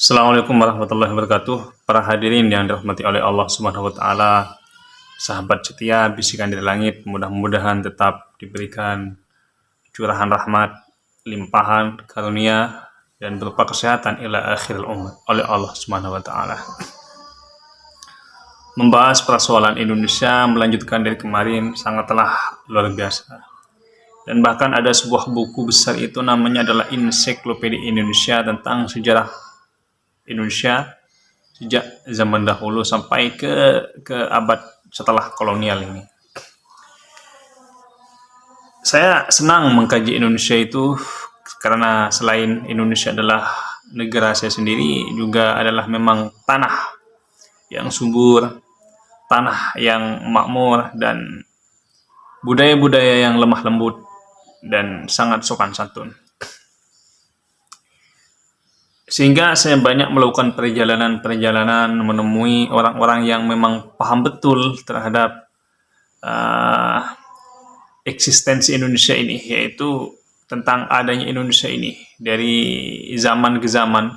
Assalamualaikum warahmatullahi wabarakatuh. Para hadirin yang dirahmati oleh Allah Subhanahu wa taala, sahabat setia bisikan dari langit, mudah-mudahan tetap diberikan curahan rahmat, limpahan karunia dan berupa kesehatan ila akhiril umur oleh Allah Subhanahu wa taala. Membahas persoalan Indonesia melanjutkan dari kemarin sangatlah luar biasa. Dan bahkan ada sebuah buku besar itu namanya adalah Ensiklopedia Indonesia tentang sejarah Indonesia sejak zaman dahulu sampai ke abad setelah kolonial ini. Saya senang mengkaji Indonesia itu karena selain Indonesia adalah negara saya sendiri, juga adalah memang tanah yang subur, tanah yang makmur, dan budaya-budaya yang lemah lembut dan sangat sopan santun. Sehingga saya banyak melakukan perjalanan-perjalanan menemui orang-orang yang memang paham betul terhadap eksistensi Indonesia ini, yaitu tentang adanya Indonesia ini dari zaman ke zaman.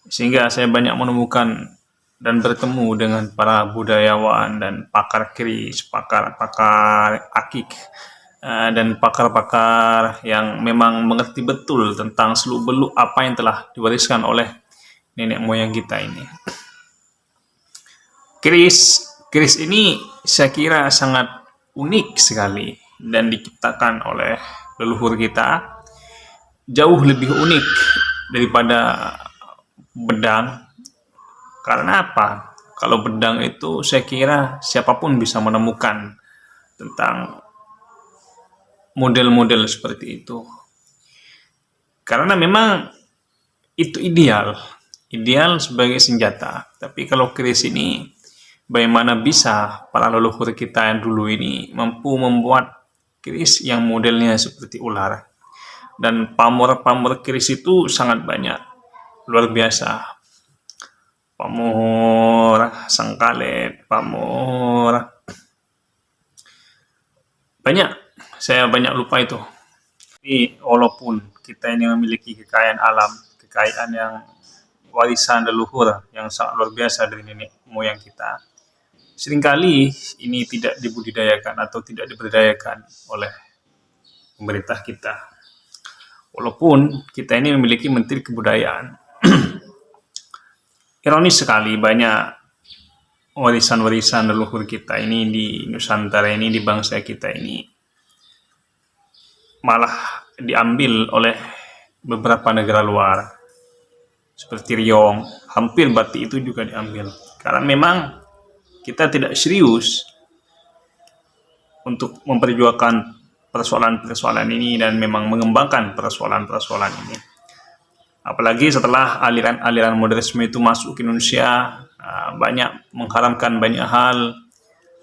Sehingga saya banyak menemukan dan bertemu dengan para budayawan dan pakar keris, pakar akik, dan pakar-pakar yang memang mengerti betul tentang seluk-beluk apa yang telah diwariskan oleh nenek moyang kita ini. Keris ini saya kira sangat unik sekali dan diciptakan oleh leluhur kita, jauh lebih unik daripada bedang. Karena apa? Kalau bedang itu saya kira siapapun bisa menemukan tentang model-model seperti itu. Karena memang itu ideal sebagai senjata. Tapi kalau keris ini, bagaimana bisa para leluhur kita yang dulu ini mampu membuat keris yang modelnya seperti ular. Dan pamor-pamor keris itu sangat banyak, luar biasa. Pamor sangkalet, pamor banyak. Saya banyak lupa itu. Tapi walaupun kita ini memiliki kekayaan alam, kekayaan yang warisan leluhur yang sangat luar biasa dari nenek moyang kita, seringkali ini tidak dibudidayakan atau tidak diberdayakan oleh pemerintah kita. Walaupun kita ini memiliki Menteri Kebudayaan. Ironis sekali, banyak warisan-warisan leluhur kita ini di Nusantara ini, di bangsa kita ini, malah diambil oleh beberapa negara luar seperti Riong. Hampir Batik itu juga diambil karena memang kita tidak serius untuk memperjuangkan persoalan-persoalan ini dan memang mengembangkan persoalan-persoalan ini. Apalagi setelah aliran-aliran modernisme itu masuk ke Indonesia, banyak mengharamkan banyak hal,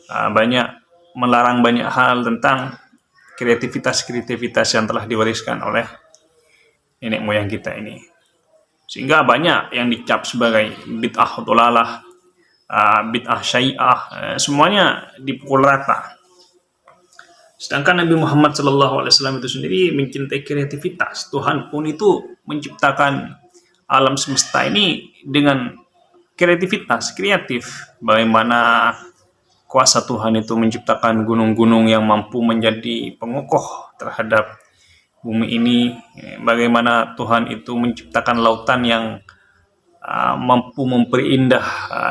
banyak melarang banyak hal tentang kreativitas yang telah diwariskan oleh nenek moyang kita ini. Sehingga banyak yang dicap sebagai bid'ah dhalalah, bid'ah syai'ah, semuanya dipukul rata. Sedangkan Nabi Muhammad SAW itu sendiri mencintai kreativitas. Tuhan pun itu menciptakan alam semesta ini dengan kreativitas, kreatif. Bagaimana kuasa Tuhan itu menciptakan gunung-gunung yang mampu menjadi pengokoh terhadap bumi ini. Bagaimana Tuhan itu menciptakan lautan yang mampu memperindah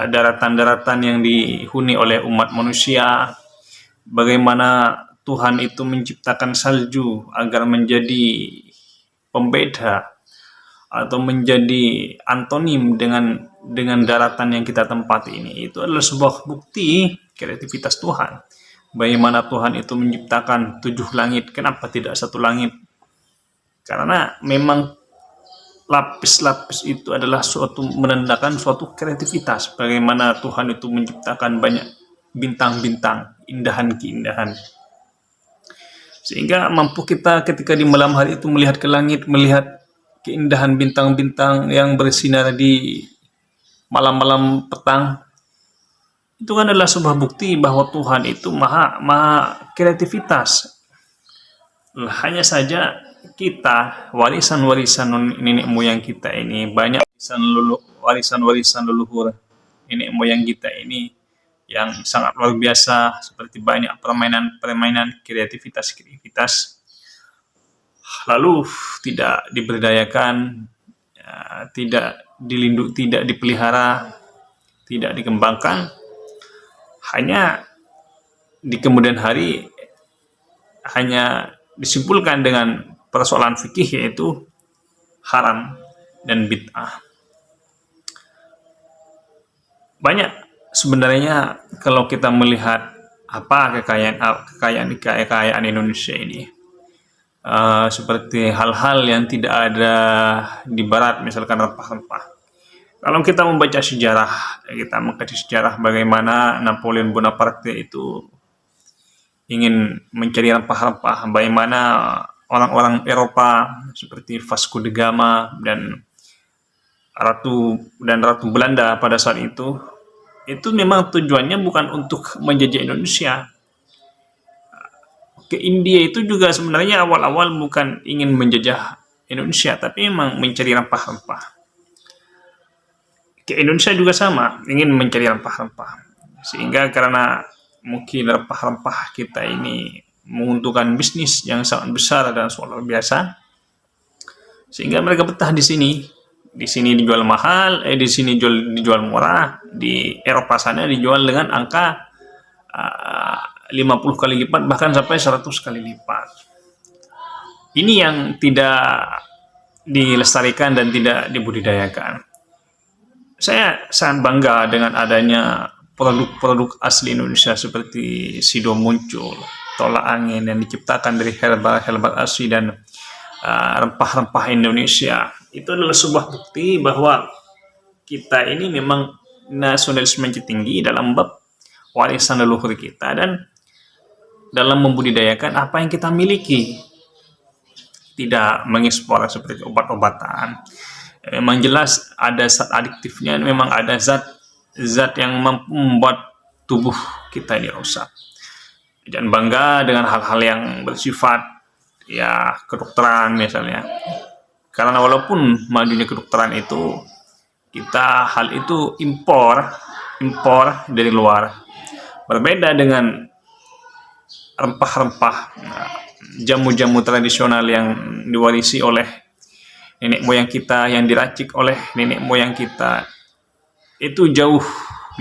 daratan-daratan yang dihuni oleh umat manusia. Bagaimana Tuhan itu menciptakan salju agar menjadi pembeda atau menjadi antonim dengan daratan yang kita tempati ini. Itu adalah sebuah bukti kreativitas Tuhan. Bagaimana Tuhan itu menciptakan 7 langit, kenapa tidak 1 langit? Karena memang lapis-lapis itu adalah menandakan suatu kreativitas. Bagaimana Tuhan itu menciptakan banyak bintang-bintang, indahan-keindahan. Sehingga mampu kita ketika di malam hari itu melihat ke langit, melihat keindahan bintang-bintang yang bersinar di malam-malam petang. Itu kan adalah sebuah bukti bahwa Tuhan itu maha kreativitas. Hanya saja kita, warisan-warisan nenek moyang kita ini, banyak warisan-warisan leluhur nenek moyang kita ini yang sangat luar biasa, seperti banyak permainan-permainan, kreativitas-kreativitas, lalu tidak diberdayakan, tidak tidak dipelihara, tidak dikembangkan, hanya di kemudian hari hanya disimpulkan dengan persoalan fikih, yaitu haram dan bid'ah. Banyak sebenarnya kalau kita melihat apa kekayaan Indonesia ini, seperti hal-hal yang tidak ada di barat, misalkan rempah-rempah. Kalau kita membaca sejarah, kita mengkaji sejarah bagaimana Napoleon Bonaparte itu ingin mencari rempah-rempah, bagaimana orang-orang Eropa seperti Vasco da Gama dan Ratu Belanda pada saat itu memang tujuannya bukan untuk menjajah Indonesia. Ke India itu juga sebenarnya awal-awal bukan ingin menjajah Indonesia, tapi memang mencari rempah-rempah. Ke Indonesia juga sama, ingin mencari rempah-rempah. Sehingga karena mungkin rempah-rempah kita ini menguntungkan bisnis yang sangat besar dan sangat luar biasa, sehingga mereka betah di sini. Di sini dijual mahal, di sini dijual murah, di Eropa sana dijual dengan angka 50 kali lipat, bahkan sampai 100 kali lipat. Ini yang tidak dilestarikan dan tidak dibudidayakan. Saya sangat bangga dengan adanya produk-produk asli Indonesia seperti Sido muncul, tolak angin yang diciptakan dari herbal asli dan rempah-rempah Indonesia. Itu adalah sebuah bukti bahwa kita ini memang nasionalisme tinggi dalam bab warisan leluhur kita dan dalam membudidayakan apa yang kita miliki, tidak mengekspor seperti obat-obatan. Memang jelas ada zat adiktifnya, memang ada zat yang membuat tubuh kita ini rusak. Jangan bangga dengan hal-hal yang bersifat ya kedokteran misalnya, karena walaupun majunya kedokteran itu, kita hal itu impor dari luar. Berbeda dengan rempah-rempah, jamu-jamu tradisional yang diwarisi oleh nenek moyang kita, yang diracik oleh nenek moyang kita, itu jauh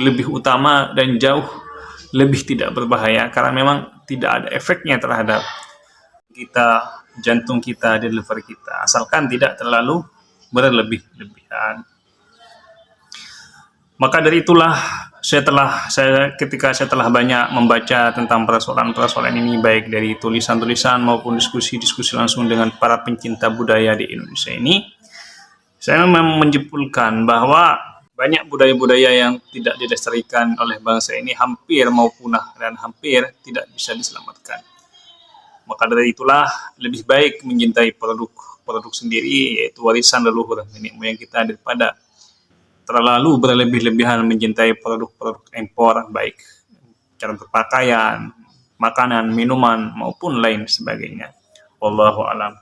lebih utama dan jauh lebih tidak berbahaya, karena memang tidak ada efeknya terhadap kita, jantung kita, dan liver kita, asalkan tidak terlalu berlebih-lebihan. Maka dari itulah ketika saya telah banyak membaca tentang persoalan-persoalan ini, baik dari tulisan-tulisan maupun diskusi-diskusi langsung dengan para pencinta budaya di Indonesia ini, saya memang menyimpulkan bahwa banyak budaya-budaya yang tidak dilestarikan oleh bangsa ini hampir mau punah dan hampir tidak bisa diselamatkan. Maka dari itulah lebih baik mencintai produk sendiri, yaitu warisan leluhur nenek moyang kita, daripada terlalu berlebih-lebihan mencintai produk-produk impor, baik cara berpakaian, makanan, minuman, maupun lain sebagainya. Wallahu a'lam.